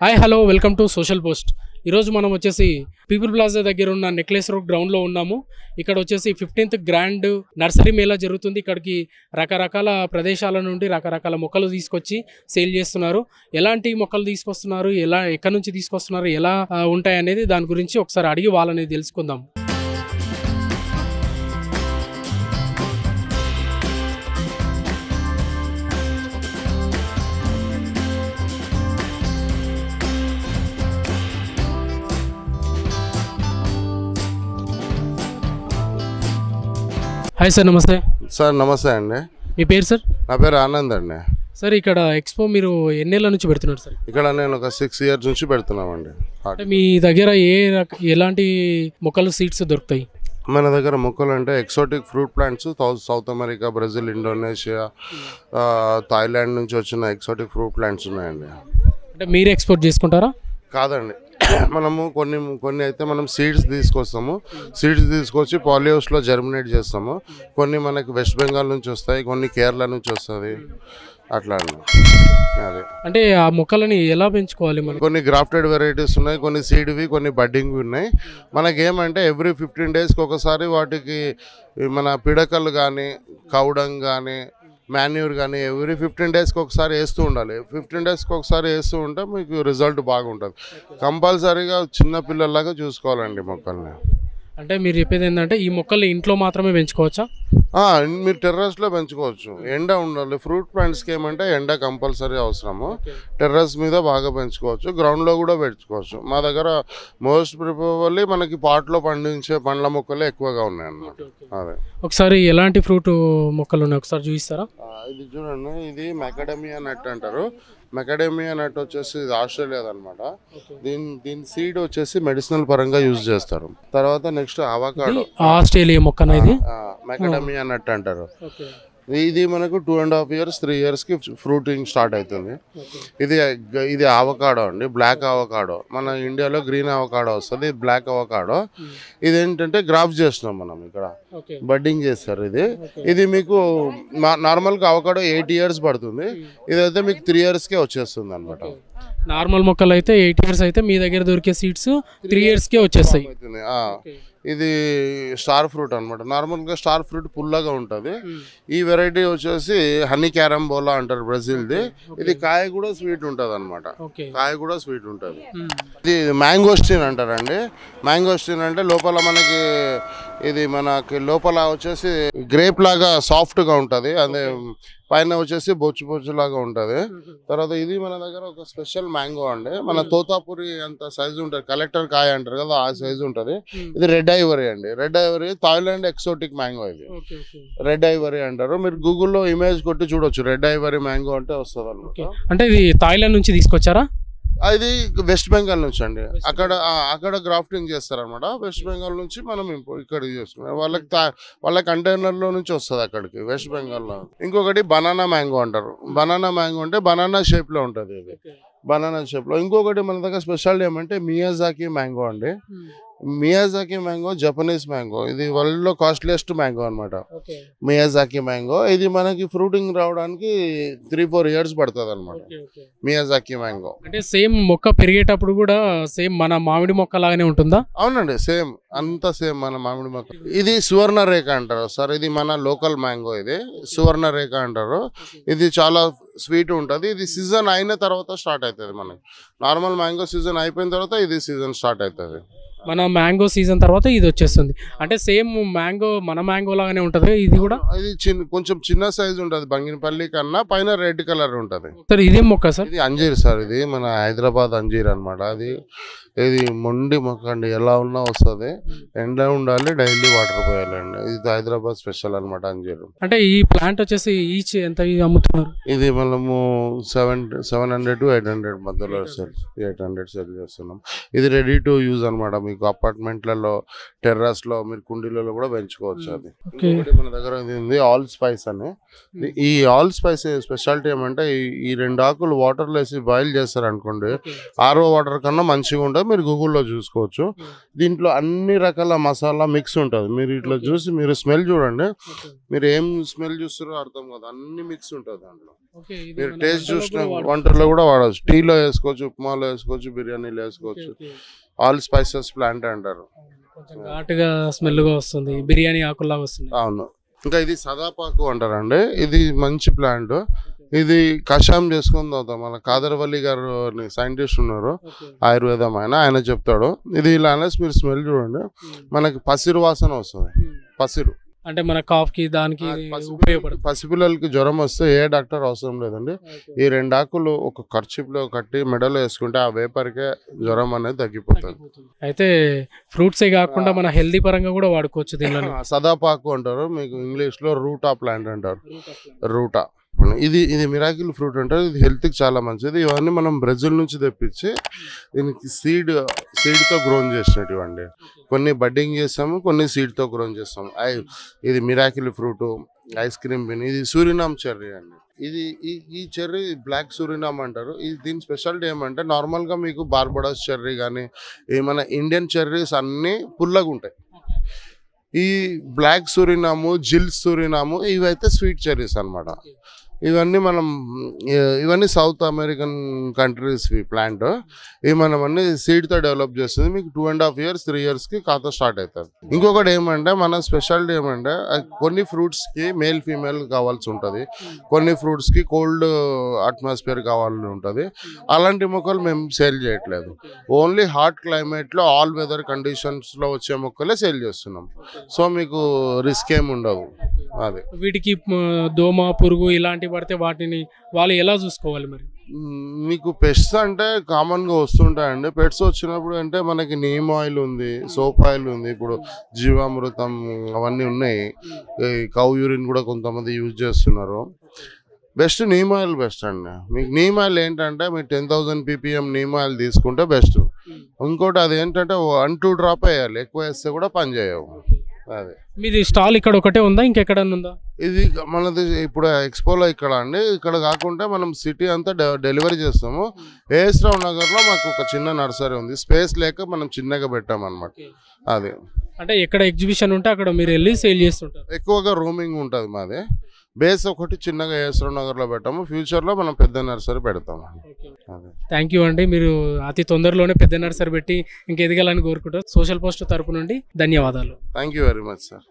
Hi hello welcome to social post. ఈరోజు మనం వచ్చేసి పీపుల్ ప్లాజా దగ్గర ఉన్న నెక్లెస్ రోడ్ గ్రౌండ్లో ఉన్నాము. ఇక్కడ వచ్చేసి 15th గ్రాండ్ నర్సరీ మేళా జరుగుతుంది. ఇక్కడికి రకరకాల ప్రదేశాల నుండి రకరకాల మొక్కలు తీసుకొచ్చి సేల్ చేస్తున్నారు. ఎలాంటి మొక్కలు తీసుకొస్తున్నారు, ఎక్కడి నుంచి తీసుకొస్తున్నారు, ఎలా ఉంటాయి అనేది దాని గురించి ఒకసారి అడిగి వాళ్ళని తెలుసుకుందాం. హాయ్ సార్, నమస్తే సార్. నమస్తే అండి. మీ పేరు సార్? నా పేరు ఆనంద్ అండి. సార్, ఇక్కడ ఎక్స్పో మీరు ఎన్నేళ్ళ నుంచి పెడుతున్నారు సార్? ఇక్కడ నేను ఒక 6 years నుంచి పెడుతున్నామండి. అంటే మీ దగ్గర ఎలాంటి మొక్కలు సీడ్స్ దొరుకుతాయి? మన దగ్గర మొక్కలు అంటే exotic fruit plants south America, Brazil, Indonesia, Thailand నుంచి వచ్చిన ఎక్సోటిక్ ఫ్రూట్ ప్లాంట్స్ ఉన్నాయండి. అంటే మీరు ఎక్స్పోర్ట్ చేసుకుంటారా? కాదండి, మనము కొన్ని అయితే మనం సీడ్స్ తీసుకొస్తాము. సీడ్స్ తీసుకొచ్చి పాలిహౌస్లో జర్మినేట్ చేస్తాము. కొన్ని మనకి వెస్ట్ బెంగాల్ నుంచి వస్తాయి, కొన్ని కేరళ నుంచి వస్తుంది, అట్లా అండి. అదే అంటే ఆ మొక్కలని ఎలా పెంచుకోవాలి మనం? కొన్ని గ్రాఫ్టెడ్ వెరైటీస్ ఉన్నాయి, కొన్ని సీడ్వి, కొన్ని బడ్డింగ్వి ఉన్నాయి. మనకేమంటే ఎవ్రీ 15 daysకి ఒకసారి వాటికి మన పిడకలు కానీ, కౌడంగ్ కానీ, మాన్యూర్ కానీ ఎవ్రీ 15 daysకి ఒకసారి వేస్తూ ఉండాలి. 15 daysకి ఒకసారి వేస్తూ ఉంటే మీకు రిజల్ట్ బాగుంటుంది. కంపల్సరీగా చిన్న పిల్లల్లాగా చూసుకోవాలండి మొక్కల్ని. అంటే మీరు చెప్పేది ఏంటంటే ఈ మొక్కల్ని ఇంట్లో మాత్రమే పెంచుకోవచ్చా? మీరు టెర్రస్లో పెంచుకోవచ్చు. ఎండ ఉండాలి. ఫ్రూట్ ప్లాంట్స్కి ఏమంటే ఎండ కంపల్సరీ అవసరము. టెర్రస్ మీద బాగా పెంచుకోవచ్చు, గ్రౌండ్లో కూడా పెంచుకోవచ్చు. మా దగ్గర మోస్ట్ ప్రిఫరబుల్లీ మనకి పాట్లో పండించే పండ్ల మొక్కలే ఎక్కువగా ఉన్నాయి అన్నమాట. అదే. ఒకసారి ఎలాంటి ఫ్రూట్ మొక్కలు ఉన్నాయి ఒకసారి చూపిస్తారా? ఇది చూడండి, ఇది మెకడమియా నట్ అంటారు. మెకడమియా నట్ వచ్చేసి ఇది ఆస్ట్రేలియా అనమాట. దీని సీడ్ వచ్చేసి మెడిసినల్ పరంగా యూజ్ చేస్తారు. తర్వాత నెక్స్ట్ అవకాడో, ఆస్ట్రేలియా మొక్కన ఇది మెకడమియా నట్ అంటారు. ఇది మనకు 2.5 years 3 yearsకి ఫ్రూటింగ్ స్టార్ట్ అవుతుంది. ఇది అవకాడో అండి, బ్లాక్ అవకాడో. మన ఇండియాలో గ్రీన్ అవకాడో వస్తుంది, బ్లాక్ అవకాడో. ఇదేంటంటే గ్రాఫ్ చేస్తున్నాం మనం, ఇక్కడ బడ్డింగ్ చేస్తారు. ఇది మీకు నార్మల్గా అవకాడో 8 years పడుతుంది. ఇదైతే మీకు 3 yearsకే వచ్చేస్తుంది అనమాట. నార్మల్ మొక్కలు అయితే 8 years అయితే మీ దగ్గర దొరికే సీడ్స్ 3 yearsకే వచ్చేస్తాయి. ఇది స్టార్ ఫ్రూట్ అనమాట. నార్మల్గా స్టార్ ఫ్రూట్ పుల్లగా ఉంటుంది. ఈ వెరైటీ వచ్చేసి హనీ క్యారంబోలా అంటారు, బ్రెజిల్ది. ఇది కాయ కూడా స్వీట్ ఉంటుంది అనమాట. కాయ కూడా స్వీట్ ఉంటుంది. ఇది మ్యాంగోస్టీన్ అంటారండి. మ్యాంగోస్టీన్ అంటే లోపల మనకి ఇది మనకి లోపల వచ్చేసి గ్రేప్ లాగా సాఫ్ట్గా ఉంటుంది, అదే పైన వచ్చేసి బొచ్చు లాగా ఉంటుంది. తర్వాత ఇది మన దగ్గర ఒక స్పెషల్ మ్యాంగో అండి. మన తోతాపురి అంత సైజు ఉంటుంది, కలెక్టర్ కాయ అంటారు కదా, ఆ సైజు ఉంటుంది. ఇది రెడ్ ఐవరీ అండి. Red Ivory Thailand exotic mango. ఇది రెడ్ ఐవరీ అంటారు. మీరు గూగుల్లో ఇమేజ్ కొట్టి చూడొచ్చు, రెడ్ ఐవరీ మ్యాంగో అంటే వస్తుంది అనమాట. అంటే ఇది థాయిలాండ్ నుంచి తీసుకొచ్చారా? అది వెస్ట్ బెంగాల్ నుంచి అండి. అక్కడ గ్రాఫ్టింగ్ చేస్తారనమాట. వెస్ట్ బెంగాల్ నుంచి మనం ఇక్కడ చేసుకున్నాం. వాళ్ళ కంటైనర్లో నుంచి వస్తుంది అక్కడికి, వెస్ట్ బెంగాల్లో. ఇంకొకటి బనానా మ్యాంగో అంటారు. బనానా మ్యాంగో అంటే బనానా షేప్లో ఉంటుంది. ఇది బనానా షేప్లో. ఇంకొకటి మన దగ్గర స్పెషాలిటీ ఏమంటే మియాజాకి మ్యాంగో అండి. Miyazaki mango Japanese mango. ఇది వరల్డ్ లో కాస్ట్లీయెస్ట్ మ్యాంగో అనమాట, మియాజాకి మ్యాంగో. ఇది మనకి ఫ్రూటింగ్ రావడానికి 3-4 years పడుతుంది అనమాట, మియాజాకి మ్యాంగో. అంటే సేమ్ మొక్క పెరిగేటప్పుడు కూడా సేమ్ మన మామిడి మొక్క లాగానే ఉంటుందా? అవునండి, సేమ్ అంతా సేమ్ మన మామిడి మొక్క. ఇది సువర్ణ రేఖ అంటారు సార్. ఇది మన లోకల్ మ్యాంగో. ఇది సువర్ణ రేఖ అంటారు. ఇది చాలా స్వీట్ ఉంటుంది. ఇది సీజన్ అయిన తర్వాత స్టార్ట్ అవుతుంది మనకి. నార్మల్ మ్యాంగో సీజన్ అయిపోయిన తర్వాత ఇది సీజన్ స్టార్ట్ అవుతుంది. మన మ్యాంగో సీజన్ తర్వాత ఇది వచ్చేస్తుంది. అంటే సేమ్ మ్యాంగో మన మ్యాంగో లాగానే ఉంటుంది ఇది కూడా. ఇది కొంచెం చిన్న సైజ్ ఉంటుంది, బంగినపల్లి కన్నా. పైన రెడ్ కలర్ ఉంటుంది. సార్ ఇదేం మొక్క సార్? ఇది అంజీర్ సార్. ఇది మన హైదరాబాద్ అంజీర్ అనమాట. ఇది మొండి మొక్క అండి, ఎలా ఉన్నా వస్తుంది. ఎండ ఉండాలి, డైలీ వాటర్ పోయాలండి. ఇది హైదరాబాద్ స్పెషల్ అనమాట అంజీర్. అంటే ఈ ప్లాంట్ వచ్చేసి ఈచ్ ఎంత అమ్ముతున్నారు? ఇది మనము 700 to 800 మధ్యలో 800 సెల్ చేస్తున్నాం. ఇది రెడీ టు యూజ్ అనమాట. మీకు అపార్ట్మెంట్లలో టెర్రస్లో మీరు కుండీలలో కూడా పెంచుకోవచ్చు. అది ఇంకొకటి మన దగ్గర ఉంది ఆల్ స్పైస్ అని. ఈ ఆల్ స్పైస్ స్పెషాలిటీ ఏమంటే ఈ 2 ఆకులు వాటర్లో వేసి బాయిల్ చేస్తారు అనుకోండి, ఆర్ఓ వాటర్ కన్నా మంచిగా ఉంటుంది. మీరు గూగుల్లో చూసుకోవచ్చు. దీంట్లో అన్ని రకాల మసాలా మిక్స్ ఉంటుంది. మీరు ఇట్లా చూసి మీరు స్మెల్ చూడండి, మీరు ఏం స్మెల్ చూస్తారో అర్థం కాదు, అన్ని మిక్స్ ఉంటుంది దాంట్లో. మీరు టేస్ట్ చూసిన వంటల్లో కూడా వాడవచ్చు, టీలో వేసుకోవచ్చు, ఉప్మాలో వేసుకోవచ్చు, బిర్యానీలో వేసుకోవచ్చు. ఆల్ స్పైసెస్ ప్లాంట్ అంటారు. ఘాటుగా స్మెల్ గా వస్తుంది, బిర్యానీ ఆకుల్లా వస్తుంది. అవును. ఇంకా ఇది సదాపాకు అంటారండి. ఇది మంచి ప్లాంట్. ఇది కషాయం చేసుకుని తాగుతాం. మన కాదర్వల్లి గారు సైంటిస్ట్ ఉన్నారు, ఆయుర్వేదం ఆయన చెప్తాడు. ఇది ఇలా అనేసి మీరు స్మెల్ చూడండి, మనకి పసిరు వాసన వస్తుంది. పసిరు అంటే మన కాఫ్ కి దానికి ఉపయోగపడుతుంది. పసిపిల్లలకి జ్వరం వస్తే ఏ డాక్టర్ అవసరం లేదండి. ఈ 2 ఆకులు ఒక ఖర్చులో కట్టి మెడలో వేసుకుంటే ఆ వేపర్కే జ్వరం అనేది తగ్గిపోతుంది. అయితే ఫ్రూట్సే కాకుండా మన హెల్దీ పరంగా కూడా వాడుకోవచ్చు దీనిలో. సదాపాకు అంటారు, మీకు ఇంగ్లీష్ లో రూటా ప్లాంట్ అంటారు. రూటా ఇది మిరాకిల్ ఫ్రూట్ అంటారు. ఇది హెల్త్కి చాలా మంచిది. ఇవన్నీ మనం బ్రెజిల్ నుంచి తెప్పించి దీనికి సీడ్తో గ్రోన్ చేసినటువంటి, కొన్ని బడ్డింగ్ చేస్తాము, కొన్ని సీడ్తో గ్రోన్ చేస్తాము. ఇది miracle fruit, ice cream bean. ఇది సూరినామ్ చెర్రీ అండి. ఇది ఈ చెర్రీ బ్లాక్ సూరినామ్ అంటారు. దీని స్పెషాలిటీ ఏమంటే నార్మల్గా మీకు బార్బడోస్ చెర్రీ కానీ ఏమైనా ఇండియన్ చెర్రీస్ అన్నీ పుల్లగా ఉంటాయి. ఈ బ్లాక్ సూరినాము, జిల్ సూరినాము ఇవైతే స్వీట్ చెర్రీస్ అన్నమాట. ఇవన్నీ సౌత్ అమెరికన్ కంట్రీస్ ప్లాంట్. ఇవి మనం అన్ని సీడ్తో డెవలప్ చేస్తుంది. మీకు 2.5 years 3 yearsకి ఖాతా స్టార్ట్ అవుతుంది. ఇంకొకటి ఏమంటే మన స్పెషాలిటీ ఏమంటే కొన్ని ఫ్రూట్స్కి మేల్ ఫీమేల్ కావాల్సి ఉంటుంది, కొన్ని ఫ్రూట్స్కి కోల్డ్ అట్మాస్ఫియర్ కావాల్సి ఉంటుంది. అలాంటి మొక్కలు మేము సేల్ చేయట్లేదు. ఓన్లీ హాట్ క్లైమేట్లో ఆల్ వెదర్ కండిషన్స్లో వచ్చే మొక్కలే సేల్ చేస్తున్నాం. సో మీకు రిస్క్ ఏమి ఉండదు. అదే వీటికి దోమ, పురుగు ఇలాంటివి పడితే వాటిని వాళ్ళు ఎలా చూసుకోవాలి మరి? మీకు పెట్స్ అంటే కామన్గా వస్తుంటాయండి. పెట్స్ వచ్చినప్పుడు అంటే మనకి నీమ్ ఆయిల్ ఉంది, సోప్ ఆయిల్ ఉంది, ఇప్పుడు జీవామృతం అవన్నీ ఉన్నాయి. కౌ యూరిన్ కూడా కొంతమంది యూజ్ చేస్తున్నారు. బెస్ట్ నీమ్ ఆయిల్ బెస్ట్ అండి. మీకు నీమ్ ఆయిల్ ఏంటంటే మీరు 10,000 ppm నీమ్ ఆయిల్ తీసుకుంటే బెస్ట్. ఇంకోటి అది ఏంటంటే 1-2 డ్రాప్ వేయాలి, ఎక్కువ వేస్తే కూడా పని చేయవు. అదే మీది స్టాల్ ఇక్కడ ఒకటే ఉందా, ఇంకెక్కడన్నా ఉందా? ఇది మనది ఇప్పుడు ఎక్స్పోలో ఇక్కడ అండి. ఇక్కడ కాకుండా మనం సిటీ అంతా డెలివరీ చేస్తాము. ఏఎస్ రావు నగర్లో మాకు ఒక చిన్న నర్సరీ ఉంది. స్పేస్ లేక మనం చిన్నగా పెట్టామన్నమాట. అది అంటే ఎక్కడ ఎగ్జిబిషన్ ఉంటే అక్కడ మీరు వెళ్ళి సేల్ చేస్తుంటారు. ఎక్కువగా రూమింగ్ ఉంటుంది మాది. బేస్ ఒకటి చిన్నగా ఏఎస్ రావు నగర్లో పెట్టాము. ఫ్యూచర్లో మనం పెద్ద నర్సరీ పెడతాము. థ్యాంక్ యూ అండి. మీరు అతి తొందరలోనే పెద్ద నర్సరీ పెట్టి ఇంకా ఎదగాలని కోరుకుంటారు. సోషల్ పోస్ట్ తరపు నుండి ధన్యవాదాలు. Thank you very much sir.